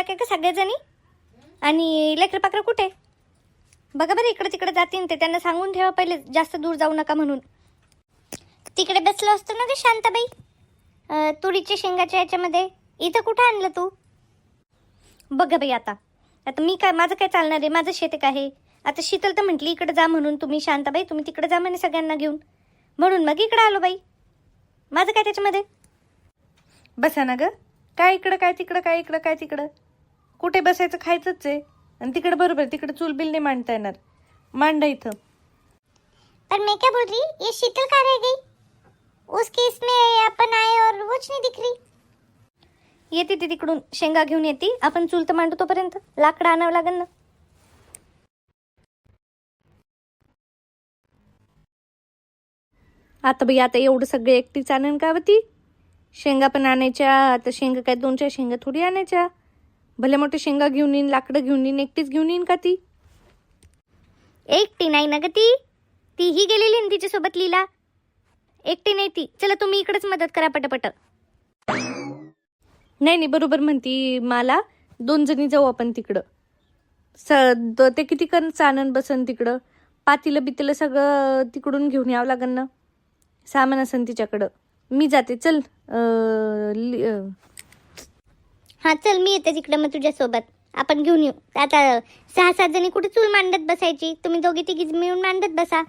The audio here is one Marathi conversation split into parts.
गेला काय का सगळ्याजणी? आणि लेकरं पाकरं कुठे? बघा बरं, इकडे तिकडे जातील ते, त्यांना सांगून ठेवा पहिले जास्त दूर जाऊ नका म्हणून. तिकडे बसलो असतो ना रे शांताबाई, तुरीच्या शेंगाच्या याच्यामध्ये. इथं कुठं आणलं तू? बघा बाई, आता मी काय, माझं काय चालणार आहे? माझं शेत आहे. आता शीतल तर म्हटली इकडे जा म्हणून, तुम्ही शांताबाई तुम्ही तिकडे जा म्हणे सगळ्यांना घेऊन, म्हणून मग इकडे आलो बाई. माझं काय त्याच्यामध्ये? बसा ना ग, काय इकडं काय तिकडं, काय इकडं काय तिकडं, कुठे बसायचं? खायचंच आहे. आणि तिकडे बरोबर, तिकडे चूल बिल नाही मांडता येणार, मांडा इथं. पर मैं क्या बोल रही, ये शीतल कहाँ रह गई? उसके इसमें अपन आए और वोच नहीं दिख रही. येते ती तिकडून शेंगा घेऊन येते, आपण चूल तर मांडू तोपर्यंत लाकडं आणावं लागेल ना. आता बाई, आता एवढं सगळे एकटीच आणन का ती? शेंगा पण आणायच्या, आता शेंगा काय 2-4 शेंगा थोडी आणायच्या? भले मोठे शेंगा घेऊन येईन, लाकडं घेऊन येईन, एकटीच घेऊन येईन का ती? एकटी नाही ना ग तीही गेलेली ना तिच्यासोबत लीला. एकटी नाही ती. चला तुम्ही इकडेच मदत करा पटापट. नाही बरोबर म्हणती मला, 2 जणी जाऊ आपण तिकडं. ते किती कण आणन बसन तिकडं, पातीलं बितीलं सगळं तिकडून घेऊन यावं लागन ना, सामान असन तिच्याकडं. मी जाते, चल. हा चल, मी येते तिकडे मग तुझ्यासोबत, आपण घेऊन येऊ. आता 6-7 जणी कुठे चूल मांडत बसायची, तुम्ही दोघी तिघी मिळून मांडत बसा.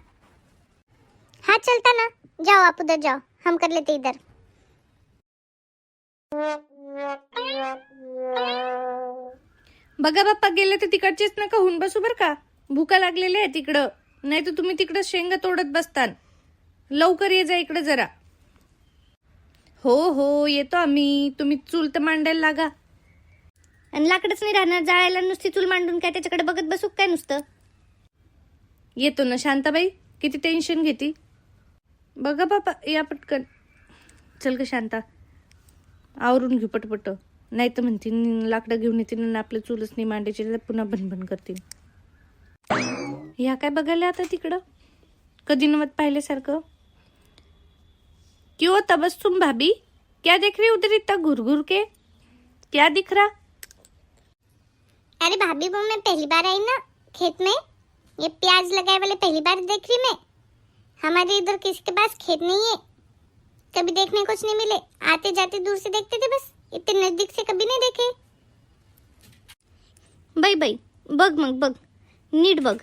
हाँ चलता ना, जाओ आप उधर जाओ, हम कर लेते इधर. बघा बाप्पा, गेले तर तिकडचेच नका होऊन बसू बरं का, भूका लागलेले आहे तिकडं. नाही तर तुम्ही तिकडं शेंगा तोडत बसतान. लवकर ये जा इकडं जरा. हो येतो आम्ही, तुम्ही चूल तर मांडायला लागा. आणि लाकडच नाही राहणार जाळायला, नुसती चूल मांडून काय त्याच्याकडे बघत बसू काय नुसतं? येतो ना शांताबाई, किती टेन्शन घेती. बघा बापा, या पटकन. चल ग शांता, आवरून घेऊ पटपट. नाही तर म्हणतील लाकडं घेऊन येतील आणि आपलं चूलच नाही मांडायची, पुन्हा भनभन करतील. ह्या काय बघायला आता तिकडं, कधी नवत पाहिल्यासारखं. क्यों तबस्सुम भाभी, क्या देख रही उधर इतना घूर घूर के, क्या दिख रहा? अरे भाभी, वो मैं पहली बार आई ना खेत में, ये प्याज लगाए वाले पहली बार देख रही मैं. हमारे इधर किसी के पास खेत नहीं है, कभी देखने कुछ नहीं मिले, आते जाते दूर से देखते थे बस, इतने नजदीक से कभी नहीं देखे. बाई बघ मग, बघ नीट बघ,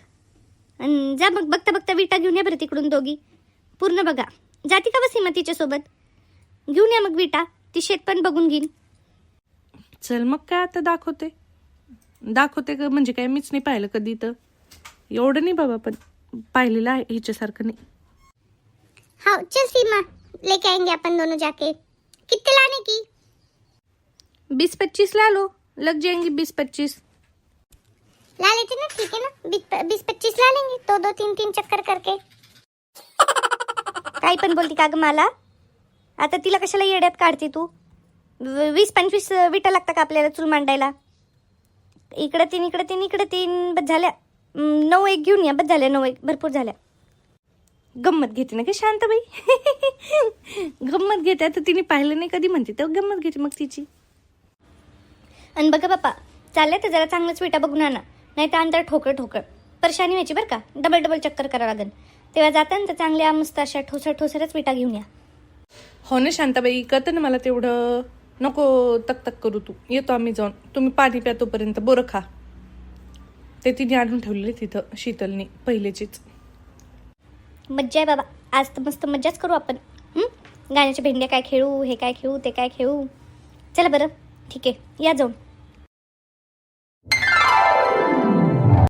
आणि जा मग बघता बघता विटा घेऊन या बरं तिकडून दोघी. पूर्ण बघा. जाती का बस हिमा तिच्यासोबत? घेऊन या मग विटा, ती शेत पण बघून घेईन. चल मग काय आता दाखवते का, म्हणजे काय मीच नाही पाहिलं कधी, तर एवढं नाही बाबा, पण पाहिलेलं आहे ह्याच्यासारखं नाही. हाँ चल सीमा, लेके आएंगे अपन दोनों जाके. कितने लाने की? 20-25 ला लो, लग जाएंगे 20-25. ला लेते ना, ठीक है ना, 20-25 ला लेंगे, 2-2 3-3 चक्कर करके. काही पण बोलती का ग मला? आता तिला कशाला येड्यात काढते तू? 20-25 विटा लागतात का आपल्याला चूल मांडायला? इकडे 3 बस झाल्या. 9 एक घेऊन या, बस झाल्या 9 एक, भरपूर झाल्या. गंमत घेते ना का शांताबाई? गंमत घेते, आता तिने पाहिलं नाही कधी म्हणते, तर गंमत घेते मग तिची. आणि बघा बाप्पा, चालले तर जरा चांगलंच विटा बघून आणा, नाही तर अंतर ठोकर परेशानी व्हायची बरं का, डबल चक्कर करावं लागेल. तेव्हा जाताना तर चांगल्या मस्त अशा ठोसरच विटा घेऊन या. हो ना शांताबाई, कळतं ना मला तेवढं, नको तक करू तू. येतो आम्ही जाऊन, तुम्ही पाणी प्या तोपर्यंत, बोरं खा. ते तिने आणून ठेवलेले तिथं शीतलनी पहिलेचीच. मज्जा आहे बाबा, आज तर मस्त मज्जाच करू आपण. गाण्याच्या भेंड्या काय खेळू, हे काय खेळू, ते काय खेळू. चला बरं, ठीक आहे, या जाऊन.